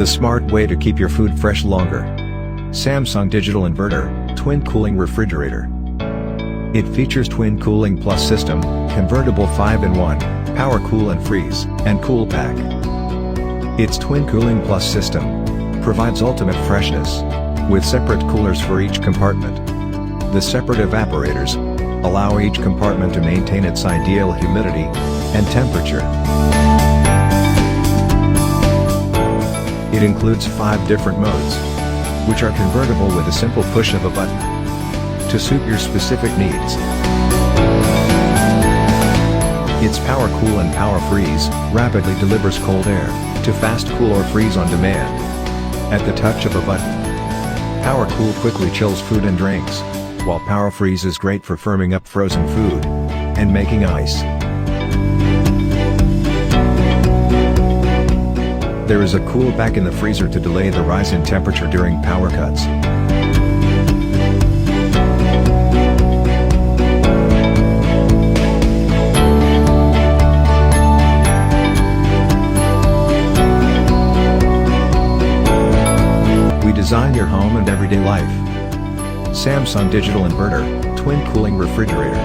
the smart way to keep your food fresh longer. Samsung Digital Inverter, Twin Cooling Refrigerator. It features Twin Cooling Plus system, convertible 5-in-1, Power Cool and Freeze, and Cool Pack. Its Twin Cooling Plus system provides ultimate freshness, with separate coolers for each compartment. The separate evaporators allow each compartment to maintain its ideal humidity and temperature. It includes 5 different modes, which are convertible with a simple push of a button, to suit your specific needs. Its Power Cool and Power Freeze rapidly delivers cold air to fast cool or freeze on demand at the touch of a button. Power Cool quickly chills food and drinks, while Power Freeze is great for firming up frozen food and making ice. There is a cool pack in the freezer to delay the rise in temperature during power cuts. We design your home and everyday life. Samsung Digital Inverter, Twin Cooling Refrigerator.